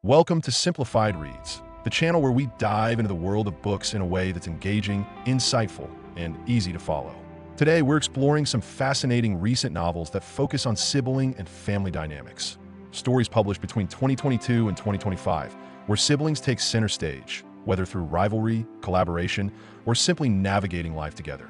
Welcome to Simplified Reads, the channel where we dive into the world of books in a way that's engaging, insightful, and easy to follow. Today, we're exploring some fascinating recent novels that focus on sibling and family dynamics. Stories published between 2022 and 2025, where siblings take center stage, whether through rivalry, collaboration, or simply navigating life together.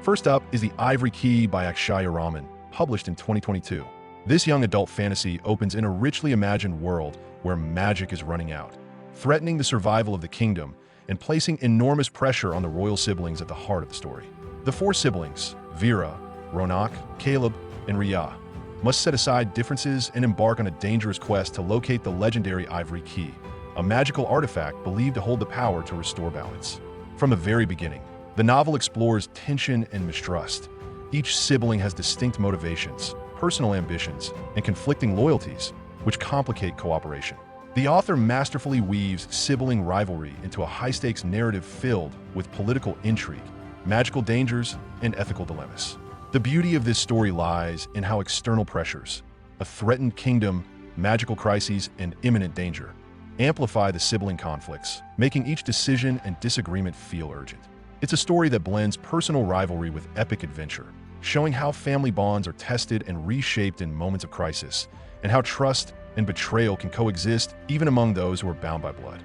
First up is The Ivory Key by Akshay Raman, published in 2022. This young adult fantasy opens in a richly imagined world where magic is running out, threatening the survival of the kingdom and placing enormous pressure on the royal siblings at the heart of the story. The four siblings, Vera, Ronak, Caleb, and Rhea, must set aside differences and embark on a dangerous quest to locate the legendary Ivory Key, a magical artifact believed to hold the power to restore balance. From the very beginning, the novel explores tension and mistrust. Each sibling has distinct motivations, personal ambitions, and conflicting loyalties, which complicate cooperation. The author masterfully weaves sibling rivalry into a high-stakes narrative filled with political intrigue, magical dangers, and ethical dilemmas. The beauty of this story lies in how external pressures, a threatened kingdom, magical crises, and imminent danger, amplify the sibling conflicts, making each decision and disagreement feel urgent. It's a story that blends personal rivalry with epic adventure, showing how family bonds are tested and reshaped in moments of crisis, and how trust and betrayal can coexist even among those who are bound by blood.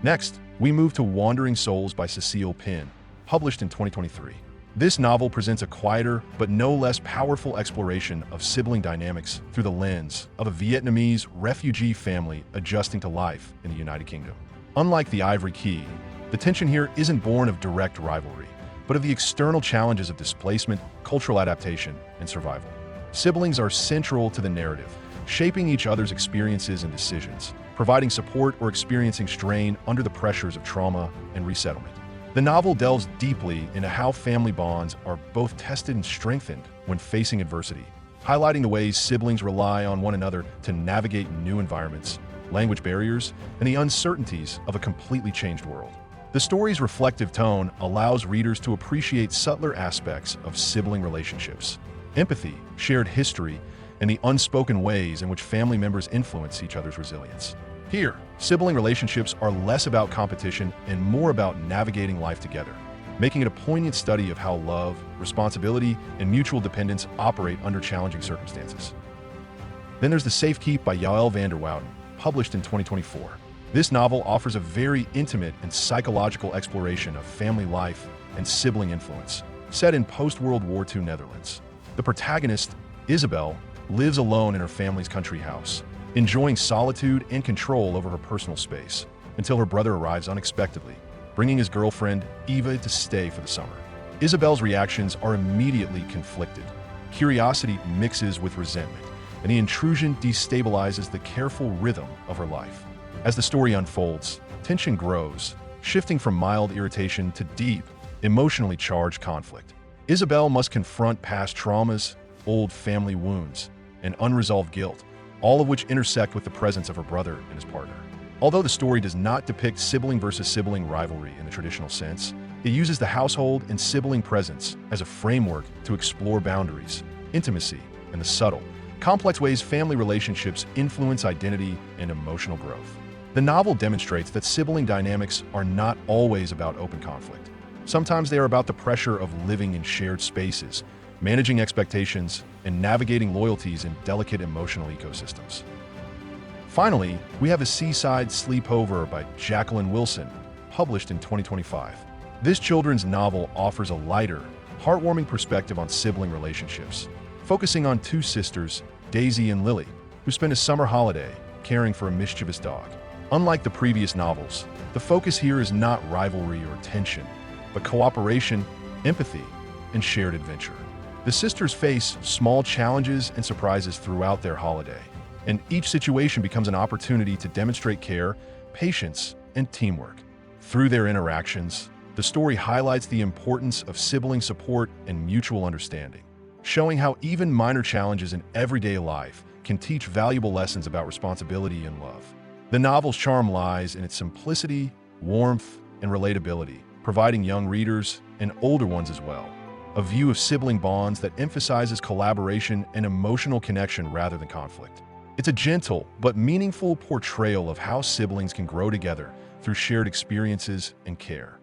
Next, we move to Wandering Souls by Cecile Pin, published in 2023. This novel presents a quieter but no less powerful exploration of sibling dynamics through the lens of a Vietnamese refugee family adjusting to life in the United Kingdom. Unlike The Ivory Key, the tension here isn't born of direct rivalry, but of the external challenges of displacement, cultural adaptation, and survival. Siblings are central to the narrative, shaping each other's experiences and decisions, providing support or experiencing strain under the pressures of trauma and resettlement. The novel delves deeply into how family bonds are both tested and strengthened when facing adversity, highlighting the ways siblings rely on one another to navigate new environments, language barriers, and the uncertainties of a completely changed world. The story's reflective tone allows readers to appreciate subtler aspects of sibling relationships, empathy, shared history, and the unspoken ways in which family members influence each other's resilience. Here, sibling relationships are less about competition and more about navigating life together, making it a poignant study of how love, responsibility, and mutual dependence operate under challenging circumstances. Then there's The Safekeep by Yael van der Wouden, published in 2024. This novel offers a very intimate and psychological exploration of family life and sibling influence, set in post-World War II Netherlands. The protagonist, Isabel, lives alone in her family's country house, enjoying solitude and control over her personal space, until her brother arrives unexpectedly, bringing his girlfriend, Eva, to stay for the summer. Isabel's reactions are immediately conflicted. Curiosity mixes with resentment, and the intrusion destabilizes the careful rhythm of her life. As the story unfolds, tension grows, shifting from mild irritation to deep, emotionally charged conflict. Isabel must confront past traumas, old family wounds, and unresolved guilt, all of which intersect with the presence of her brother and his partner. Although the story does not depict sibling versus sibling rivalry in the traditional sense, it uses the household and sibling presence as a framework to explore boundaries, intimacy, and the subtle, complex ways family relationships influence identity and emotional growth. The novel demonstrates that sibling dynamics are not always about open conflict. Sometimes they are about the pressure of living in shared spaces, managing expectations, and navigating loyalties in delicate emotional ecosystems. Finally, we have A Seaside Sleepover by Jacqueline Wilson, published in 2025. This children's novel offers a lighter, heartwarming perspective on sibling relationships, focusing on two sisters, Daisy and Lily, who spend a summer holiday caring for a mischievous dog. Unlike the previous novels, the focus here is not rivalry or tension, but cooperation, empathy, and shared adventure. The sisters face small challenges and surprises throughout their holiday, and each situation becomes an opportunity to demonstrate care, patience, and teamwork. Through their interactions, the story highlights the importance of sibling support and mutual understanding, showing how even minor challenges in everyday life can teach valuable lessons about responsibility and love. The novel's charm lies in its simplicity, warmth, and relatability, providing young readers, and older ones as well, a view of sibling bonds that emphasizes collaboration and emotional connection rather than conflict. It's a gentle but meaningful portrayal of how siblings can grow together through shared experiences and care.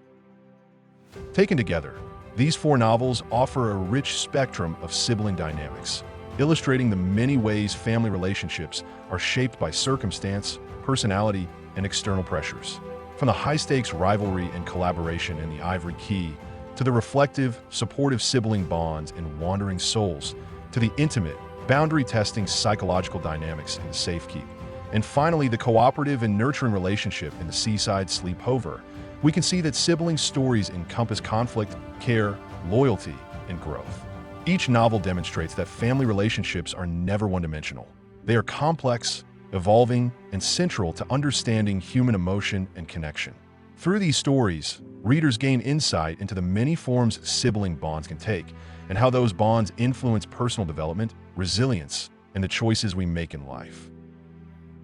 Taken together, these four novels offer a rich spectrum of sibling dynamics, illustrating the many ways family relationships are shaped by circumstance, personality, and external pressures. From the high-stakes rivalry and collaboration in the Ivory Key, to the reflective, supportive sibling bonds in Wandering Souls, to the intimate, boundary-testing psychological dynamics in The Safekeep, and finally the cooperative and nurturing relationship in The Seaside Sleepover, we can see that sibling stories encompass conflict, care, loyalty, and growth. Each novel demonstrates that family relationships are never one-dimensional. They are complex, evolving, and central to understanding human emotion and connection. Through these stories, readers gain insight into the many forms sibling bonds can take and how those bonds influence personal development, resilience, and the choices we make in life.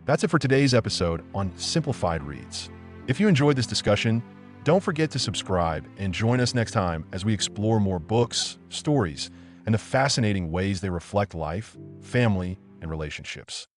That's it for today's episode on Simplified Reads. If you enjoyed this discussion, don't forget to subscribe and join us next time as we explore more books, stories, and the fascinating ways they reflect life, family, and relationships.